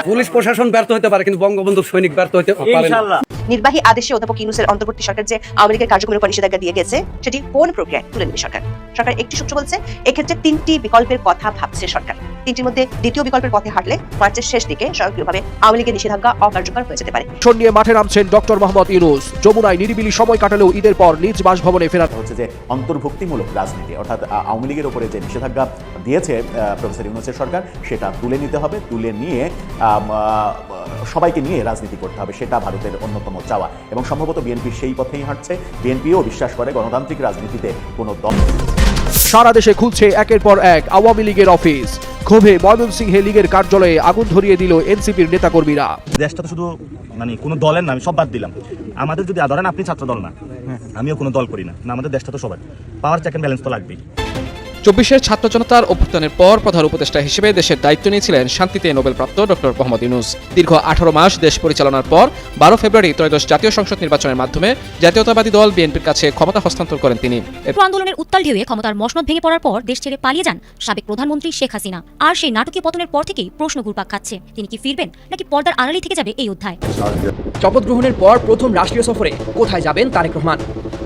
Police প্রশাসন ব্যর্থ হতে পারে, কিন্তু বঙ্গবন্ধু সৈনিক ব্যর্থ হতে পারে না। নির্বাহী আদেশে অধ্যাপক ইউনূসের অন্তর্বর্তী সরকার যে আওয়ামী লীগের কার্যক্রমের উপর নিষেধাজ্ঞা দিয়ে গেছে, সেটি কোন প্রক্রিয়ায় তুলে নেবে সরকার? সরকার একটি সূত্র বলছে এক্ষেত্রে 3টি বিকল্পের কথা ভাবছে সরকার। 3টির মধ্যে দ্বিতীয় বিকল্পের পথে হাঁটলে মার্চের শেষ দিকে স্বয়ংক্রিয়ভাবে আওয়ামী লীগের নিষেধাজ্ঞা অকার্যকর হয়ে যেতে পারে। নিয়ে মাঠে নামছেন ডক্টর মোহাম্মদ ইউনূস। যমুনায় নিরিবিলি সময় কাটালেও ঈদের পর নিজ বাসভবনে ফেরার হচ্ছে যে অন্তর্ভুক্তিমূলক রাজনীতি, অর্থাৎ আওয়ামী লীগের উপরে যে নিষেধাজ্ঞা দিয়েছে প্রফেসর ইউনূসের সরকার, সেটা তুলে নিতে হবে। তুলে নিয়ে সবাইকে নিয়ে রাজনীতি করতে হবে, সেটা ভারতের অন্যতম চাওয়া এবং সম্ভবত বিএনপি সেই পথেই হাঁটছে। বিএনপিও বিশ্বাস করে গণতান্ত্রিক রাজনীতিতে কোনো দল। সারা দেশে খুলছে একের পর এক আওয়ামী লীগের অফিস। ক্ষোভে ময়মনসিংহে লীগের কার্যালয়ে আগুন ধরিয়ে দিল এনসিপির নেতাকর্মীরা। দেশটা তো শুধু কোনো দলের না, আমি সব বাদ দিলাম। আমাদের যদি ধরেন আপনি ছাত্র দল না, আমিও কোনো দল করি না, আমাদের দেশটা তো সবার, পাওয়ার চেক এন্ড ব্যালেন্স তো লাগবেই। 24-এর ছাত্র জনতার অভ্যুত্থানের পর প্রধান উপদেষ্টা হিসেবে দেশের দায়িত্ব নিয়েছিলেন শান্তিতে নোবেলপ্রাপ্ত ডক্টর মোহাম্মদ ইউনূস। দীর্ঘ 18 মাস দেশ পরিচালনার পর 12 ফেব্রুয়ারি ত্রয়োদশ জাতীয় সংসদ নির্বাচনের মাধ্যমে জাতীয়তাবাদী দল বিএনপির কাছে ক্ষমতা হস্তান্তর করেন তিনি। আন্দোলনের উত্তাল ঢেউয়ে ক্ষমতার মসনদ ভেঙে পড়ার পর দেশ ছেড়ে পালিয়ে যান সাবেক প্রধানমন্ত্রী শেখ হাসিনা। আর সেই নাটকীয় পতনের পর থেকেই প্রশ্ন ঘুরপাক খাচ্ছে, তিনি কি ফিরবেন নাকি পর্দার আড়ালে থেকে যাবে এই অধ্যায়? শপথ গ্রহণের পর প্রথম রাষ্ট্রীয় সফরে কোথায় যাবেন তারেক রহমান?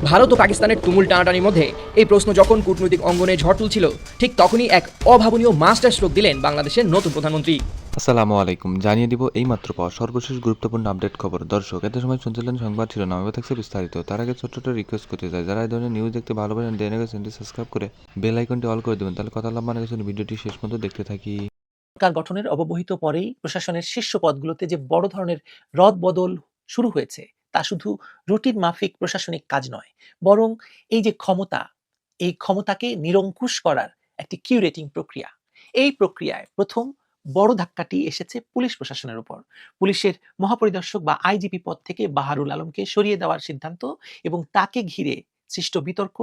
ভারত ও পাকিস্তানের তুমুল টানাটানির মধ্যে এই প্রশ্ন যখন কূটনৈতিক অঙ্গনে ঝড় তুলছিল, ঠিক তখনই এক অভাবনীয় মাস্টার স্ট্রোক দিলেন বাংলাদেশের নতুন প্রধানমন্ত্রী। আসসালামু আলাইকুম, জানিয়ে দিব এইমাত্র পাওয়া সর্বশেষ গুরুত্বপূর্ণ আপডেট খবর। দর্শক, এত সময় শুনছিলেন সংবাদ শিরোনাম, এবার থাকছে বিস্তারিত। তার আগে ছোট্ট রিকোয়েস্ট করতে চাই, যারা এই ধরনের নিউজ দেখতে ভালোবাসেন দেনে চ্যানেলটি সাবস্ক্রাইব করে বেল আইকনটি অল করে দেবেন, তাহলে কথা লম্বা না গেছে ভিডিওটি শেষ পর্যন্ত দেখতে থাকি। সরকার গঠনের অব্যবহিত পরেই প্রশাসনের শীর্ষ পদগুলোতে যে বড় ধরনের রদবদল শুরু হয়েছে, তা শুধু রুটিন মাফিক প্রশাসনিক কাজ নয়, বরং এই যে ক্ষমতা, এই ক্ষমতাকে নিরঙ্কুশ করার একটি কিউরেটিং প্রক্রিয়া। এই প্রক্রিয়ায় প্রথম বড় ধাক্কাটি এসেছে পুলিশ প্রশাসনের উপর। পুলিশের মহাপরিদর্শক বা আইজিপি পদ থেকে বাহারুল আলমকে সরিয়ে দেওয়ার সিদ্ধান্ত এবং তাকে ঘিরে সৃষ্ট বিতর্ক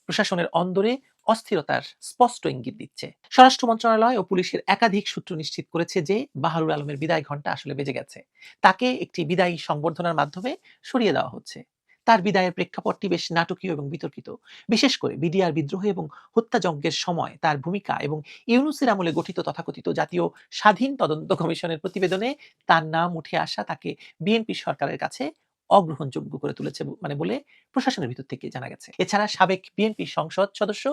প্রশাসনের অন্দরে অস্থিরতার স্পষ্ট ইঙ্গিত দিচ্ছে। স্বরাষ্ট্র মন্ত্রণালয় ও পুলিশের একাধিক সূত্র নিশ্চিত করেছে যে বাহারুল আলমের বিদায় ঘণ্টা আসলে বেজে গেছে। তাকে একটি বিদায়ী সংবর্ধনার মাধ্যমে সরিয়ে দেওয়া হচ্ছে। তার বিদায়ের প্রেক্ষাপটটি বেশ নাটকীয় এবং বিতর্কিত। বিশেষ করে বিডিআর বিদ্রোহ এবং হত্যাযজ্ঞের সময় তার ভূমিকা এবং ইউনূসের আমলে গঠিত তথাকথিত জাতীয় স্বাধীন তদন্ত কমিশনের প্রতিবেদনে তার নাম উঠে আসা তাকে বিএনপি সরকারের কাছে অগ্রহণযোগ্য করে তুলেছে বলে প্রশাসনের ভিতর থেকে জানা গেছে। এছাড়া সাবেক বিএনপি সংসদ সদস্য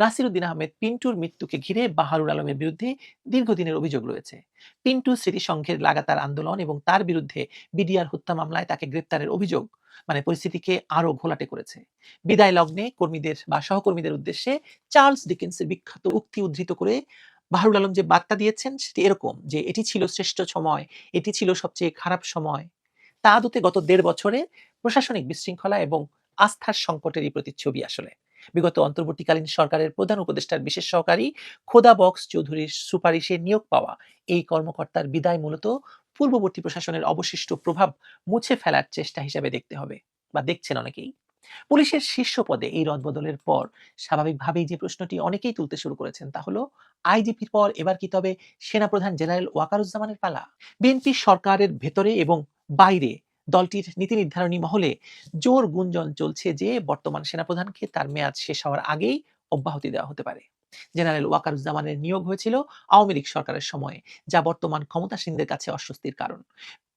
নাসিরউদ্দিন আহমেদ পিন্টুর মৃত্যুকে ঘিরে বাহারুল আলমের বিরুদ্ধে দীর্ঘদিনের অভিযোগ রয়েছে। পিন্টু স্মৃতিসংঘের লাগাতার আন্দোলন এবং তার বিরুদ্ধে বিডিআর হত্যা মামলায় তাকে গ্রেপ্তারের অভিযোগ পরিস্থিতিকে আরো ঘোলাটে করেছে। বিদায় লগ্নে কর্মীদের বা সহকর্মীদের উদ্দেশ্যে চার্লস ডিকেন্সের বিখ্যাত উক্তি উদ্ধৃত করে বাহারুল আলম যে বার্তা দিয়েছেন, সেটি এরকম যে এটি ছিল শ্রেষ্ঠ সময়, এটি ছিল সবচেয়ে খারাপ সময়। তা আদতে গত 1.5 বছরে প্রশাসনিক বিশৃঙ্খলা এবং আস্থার সংকটেরই প্রতিচ্ছবি। আসলে বিগত অন্তর্বর্তীকালীন সরকারের প্রধান উপদেষ্টার বিশেষ সহকারী খোদা বক্স চৌধুরীর সুপারিশে নিয়োগ পাওয়া এই কর্মকর্তার বিদায় মূলত পূর্ববর্তী প্রশাসনের অবশিষ্ট প্রভাব মুছে ফেলার চেষ্টা হিসেবে দেখতে হবে বা দেখছেন অনেকেই। পুলিশের শীর্ষ পদে এই রদবদলের পর স্বাভাবিকভাবেই যে প্রশ্নটি অনেকেই তুলতে শুরু করেছেন, তা হলো আইজিপির পর এবার কি তবে সেনাপ্রধান জেনারেল ওয়াকারুজ্জামানের পালা? বিএনপি সরকারের ভেতরে এবং বাইরে দলটির নীতি নির্ধারণী মহলে জোর গুঞ্জন চলছে যে বর্তমান সেনাপ্রধানকে তার মেয়াদ শেষ হওয়ার আগেই অব্যাহতি দেওয়া হতে পারে। জেনারেল ওয়াকারুজ্জামানের নিয়োগ হয়েছিল আওয়ামী লীগ সরকারের সময়ে, যা বর্তমান ক্ষমতাসীনদের কাছে অস্বস্তির কারণ।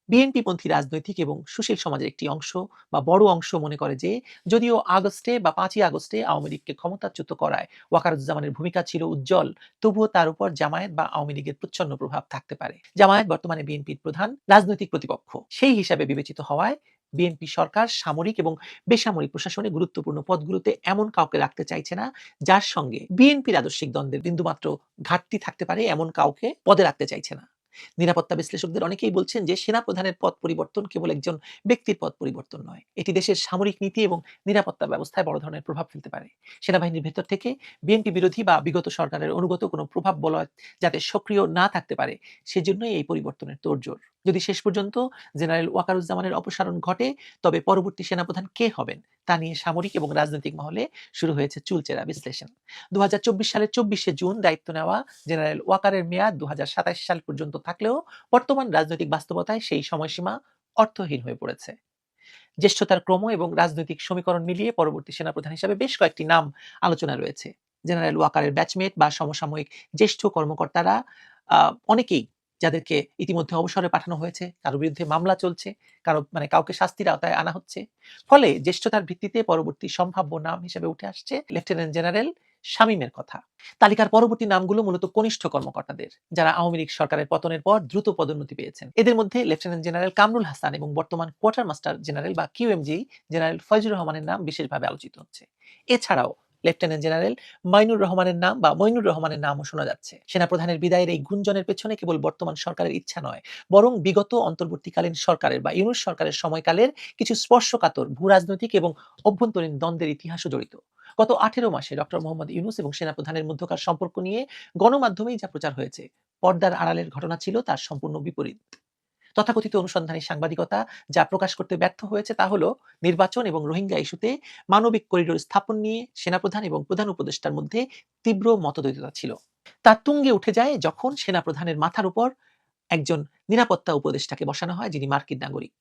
বিএনপি পন্থী রাজনৈতিক এবং সুশীল সমাজের একটি অংশ বা বড় অংশ মনে করে যে যদিও আগস্টে বা 5ই আগস্টে আওয়ামী লীগকে ক্ষমতাচ্যুত করায় ওয়াকারুজ্জামানের ভূমিকা ছিল উজ্জ্বল, তবুও তার উপর জামায়াত বা আওয়ামী লীগের প্রচ্ছন্ন প্রভাব থাকতে পারে। জামায়াত বর্তমানে বিএনপির প্রধান রাজনৈতিক প্রতিপক্ষ, সেই হিসাবে বিবেচিত হওয়ায় বিএনপি সরকার সামরিক এবং বেসামরিক প্রশাসনে গুরুত্বপূর্ণ পদগুলোতে এমন কাউকে রাখতে চাইছে না যার সঙ্গে বিএনপির আদর্শিক দ্বন্দ্বের বিন্দুমাত্র ঘাটতি থাকতে পারে, এমন কাউকে পদে রাখতে চাইছে না। নিরাপত্তা বিশ্লেষকদের অনেকেই বলছেন যে সেনাপ্রধানের পদ পরিবর্তন কেবল একজন ব্যক্তির পদ পরিবর্তন নয়, এটি দেশের সামরিক নীতি এবং নিরাপত্তা ব্যবস্থায় বড় ধরনের প্রভাব ফেলতে পারে। সেনাবাহিনীর ভেতর থেকে বিএনপি বিরোধী বা বিগত সরকারের অনুগত কোনো প্রভাব বলয় যাতে সক্রিয় না থাকতে পারে, সেজন্যই এই পরিবর্তনের তোড়জোড়। যদি শেষ পর্যন্ত জেনারেল ওয়াকারুজ্জামানের অপসারণ ঘটে, তবে পরবর্তী সেনাপ্রধান কে হবেন তা নিয়ে সামরিক এবং রাজনৈতিক মহলে শুরু হয়েছে চুলচেরা বিশ্লেষণ। 2024 সালের 24শে জুন দায়িত্ব নেওয়া জেনারেল ওয়াকারের মেয়াদ 2027 সাল পর্যন্ত থাকলেও বর্তমান রাজনৈতিক বাস্তবতায় সেই সময়সীমা অর্থহীন হয়ে পড়েছে। জ্যেষ্ঠতার ক্রম এবং রাজনৈতিক সমীকরণ মিলিয়ে পরবর্তী সেনাপ্রধান হিসেবে বেশ কয়েকটি নাম আলোচনা রয়েছে। জেনারেল ওয়াকারের ব্যাচমেট বা সমসাময়িক জ্যেষ্ঠ কর্মকর্তারা অনেকেই, যাদেরকে ইতিমধ্যে অবসরে পাঠানো হয়েছে, কারো বিরুদ্ধে মামলা চলছে, কাউকে শাস্তির আওতায় আনা হচ্ছে। ফলে জ্যেষ্ঠতার ভিত্তিতে পরবর্তী সম্ভাব্য নাম হিসেবে উঠে আসছে লেফটেন্যান্ট জেনারেল শামীমের কথা। তালিকার পরবর্তী নামগুলো মূলত কনিষ্ঠ কর্মকর্তাদের, যারা আওয়ামী লীগ সরকারের পতনের পর দ্রুত পদোন্নতি পেয়েছেন। এদের মধ্যে লেফটেন্যান্ট জেনারেল কামরুল হাসান এবং বর্তমান কোয়ার্টার মাস্টার জেনারেল বা কিউএমজি জেনারেল ফয়জুর রহমানের নাম বিশেষভাবে আলোচিত হচ্ছে। এছাড়াও লেফটেন্যান্ট জেনারেল মাইনুর রহমানের নাম বা মইনুর রহমানের নামও শোনা যাচ্ছে। সেনাপ্রধানের বিদায়ের এই গুঞ্জনের পেছনে কেবল বর্তমান সরকারের ইচ্ছা নয়, বরং বিগত অন্তর্বর্তীকালীন সরকারের বা ইউনূস সরকারের সময়কালের কিছু স্পর্শকাতর ভূ রাজনৈতিক এবং অভ্যন্তরীণ দ্বন্দ্বের ইতিহাসও জড়িত। গত 18 মাসে ডক্টর মোহাম্মদ ইউনূস এবং সেনাপ্রধানের মধ্যকার সম্পর্ক নিয়ে গণমাধ্যমেই যা প্রচার হয়েছে, পর্দার আড়ালের ঘটনা ছিল তার সম্পূর্ণ বিপরীত। তথাকথিত অনুসন্ধানী সাংবাদিকতা যা প্রকাশ করতে ব্যর্থ হয়েছে তা হলো নির্বাচন এবং রোহিঙ্গা ইস্যুতে মানবিক করিডোর স্থাপন নিয়ে সেনাপ্রধান এবং প্রধান উপদেষ্টার মধ্যে তীব্র মতদ্বৈধতা ছিল। তা তুঙ্গে উঠে যায় যখন সেনাপ্রধানের মাথার উপর একজন নিরাপত্তা উপদেষ্টাকে বসানো হয়, যিনি মার্কিন নাগরিক।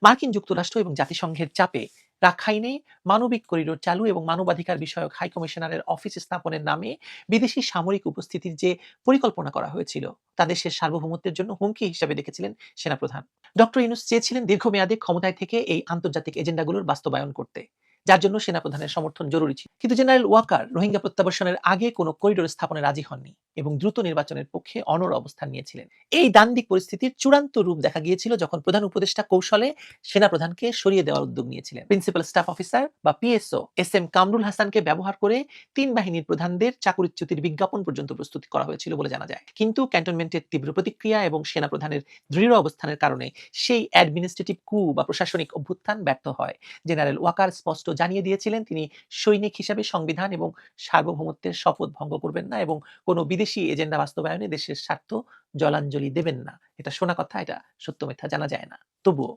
মার্কিন যুক্তরাষ্ট্র এবং জাতিসংঘের চাপে রাখাইনে মানবিক করিডোর চালু এবং মানবাধিকার বিষয়ক হাই কমিশনারের অফিস স্থাপনের নামে বিদেশি সামরিক উপস্থিতির যে পরিকল্পনা করা হয়েছিল, তা দেশের সার্বভৌমত্বের জন্য হুমকি হিসেবে দেখেছিলেন সেনাপ্রধান। ডক্টর ইউনূস চেয়েছিলেন দীর্ঘমেয়াদে ক্ষমতায় থেকে এই আন্তর্জাতিক এজেন্ডাগুলোর বাস্তবায়ন করতে, যার জন্য সেনাপ্রধানের সমর্থন জরুরি ছিল। কিন্তু জেনারেল ওয়াকার রোহিঙ্গা প্রত্যাবর্ষণের আগে কোনো করিডোর স্থাপনে রাজি হননি এবং দ্রুত নির্বাচনের পক্ষে অনড় অবস্থান নিয়েছিলেন। এই দ্বান্দ্বিক পরিস্থিতির চূড়ান্ত রূপ দেখা গিয়েছিল যখন প্রধান উপদেষ্টা কৌশলে সেনাপ্রধানকে সরিয়ে দেওয়ার উদ্যোগ নিয়েছিলেন। প্রিন্সিপাল স্টাফ অফিসার বা পিএসও এস.এম. কামরুল হাসানকে ব্যবহার করে 3 বাহিনীর প্রধানদের চাকরিচ্যুতির বিজ্ঞাপন পর্যন্ত প্রস্তুত করা হয়েছিল বলে জানা যায়। কিন্তু ক্যান্টনমেন্টের তীব্র প্রতিক্রিয়া এবং সেনাপ্রধানের দৃঢ় অবস্থানের কারণে সেই অ্যাডমিনিস্ট্রেটিভ কু বা প্রশাসনিক অভ্যুত্থান ব্যর্থ হয়। জেনারেল ওয়াকার স্পষ্ট জানিয়ে দিয়েছিলেন তিনি সৈনিক হিসেবে সংবিধান এবং সার্বভৌমত্বের শপথ ভঙ্গ করবেন না এবং কোনো বিদেশি এজেন্ডা বাস্তবায়নে দেশের স্বার্থ জলাঞ্জলি দেবেন না। এটা শোনা কথা, এটা সত্য মিথ্যা জানা যায় না। তবুও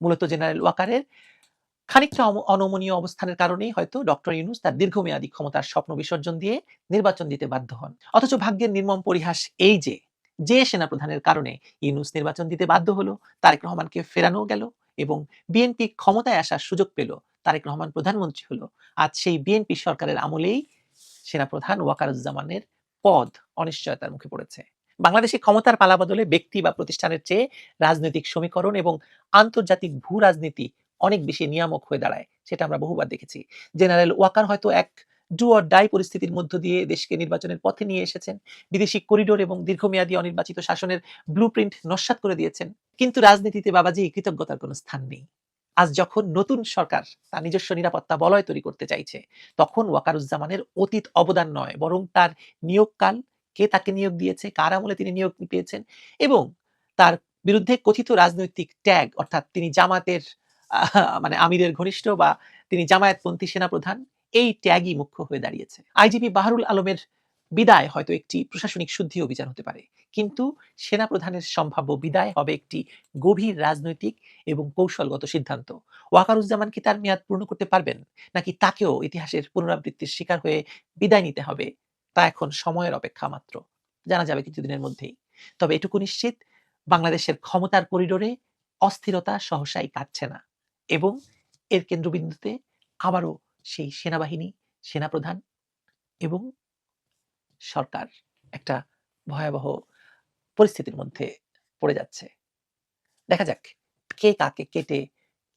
মূলত জেনারেল ওয়াকারের খানিকটা অনমনীয় অবস্থানের কারণেই হয়তো ডক্টর ইউনূস তার দীর্ঘমেয়াদী ক্ষমতার স্বপ্ন বিসর্জন দিয়ে নির্বাচন দিতে বাধ্য হন। অথচ ভাগ্যের নির্মম পরিহাস এই যে সেনাপ্রধানের কারণে ইউনূস নির্বাচন দিতে বাধ্য হলো, তারেক রহমানকে ফেরানো গেল এবং বিএনপি ক্ষমতায় আসার সুযোগ পেল, তারেক রহমান প্রধানমন্ত্রী হলো। আজ সেই বিএনপি সরকারের আমলেই সেনাপ্রধান ওয়াকারুজ্জামানের পদ অনিশ্চয়তার মুখে পড়েছে। বাংলাদেশে ক্ষমতার পালাবদলে ব্যক্তি বা প্রতিষ্ঠানের চেয়ে রাজনৈতিক সমীকরণ এবং আন্তর্জাতিক ভূ রাজনীতি অনেক বেশি নিয়ামক হয়ে দাঁড়ায়, সেটা আমরা বহুবার দেখেছি। জেনারেল ওয়াকার হয়তো এক ডু অর ডাই পরিস্থিতির মধ্য দিয়ে দেশকে নির্বাচনের পথে নিয়ে এসেছেন, বিদেশি করিডোর এবং দীর্ঘমেয়াদী অনির্বাচিত শাসনের ব্লুপ্রিন্ট নস্যাৎ করে দিয়েছেন। কিন্তু রাজনীতিতে বাবাজি কৃতজ্ঞতার কোনো স্থান নেই। আজ যখন নতুন সরকার তার নিজস্ব নিরাপত্তা বলয় তৈরি করতে চাইছে, তখন ওয়াকারুজ্জামানের অতীত অবদান নয়, বরং তার নিয়োগকাল, কে তাকে নিয়োগ দিয়েছে, কার আমলে তিনি নিয়োগ পেয়েছেন এবং তার বিরুদ্ধে কথিত রাজনৈতিক ট্যাগ, অর্থাৎ তিনি জামাতের আমিরের ঘনিষ্ঠ বা তিনি জামায়াতপন্থী সেনাপ্রধান, এই ট্যাগই মুখ্য হয়ে দাঁড়িয়েছে। আইজিপি বাহারুল আলমের বিদায় হয়তো একটি প্রশাসনিক শুদ্ধি অভিযান হতে পারে, কিন্তু সেনাপ্রধানের সম্ভাব্য বিদায় হবে একটি গভীর রাজনৈতিক এবং কৌশলগত সিদ্ধান্ত। ওয়াকারুজ্জামান কি তার মেয়াদ পূর্ণ করতে পারবেন, নাকি তাকেও ইতিহাসের পুনরাবৃত্তির শিকার হয়ে বিদায় নিতে হবে, তা এখন সময়ের অপেক্ষা মাত্র। জানা যাবে কিছুদিনের মধ্যেই। তবে এটুকু নিশ্চিত, বাংলাদেশের ক্ষমতার করিডোরে অস্থিরতা সহসাই কাটছে না এবং এর কেন্দ্রবিন্দুতে আবারও সেই সেনাবাহিনী, সেনাপ্রধান এবং সরকার একটা ভয়াবহ পরিস্থিতির মধ্যে পড়ে যাচ্ছে। দেখা যাক কে কাকে কেটে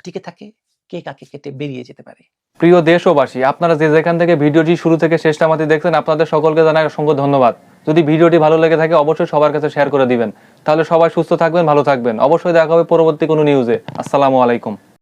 টিকে থাকে, কে কাকে কেটে বেরিয়ে যেতে পারে। প্রিয় দেশবাসী, আপনারা যে যেখান থেকে ভিডিওটি শুরু থেকে শেষটা মাত্র দেখছেন, আপনাদের সকলকে জানাই অসংখ্য ধন্যবাদ। যদি ভিডিওটি ভালো লেগে থাকে অবশ্যই সবার কাছে শেয়ার করে দিবেন, তাহলে সবাই সুস্থ থাকবেন, ভালো থাকবেন। অবশ্যই দেখা হবে পরবর্তী কোনো নিউজে। আসসালামু আলাইকুম।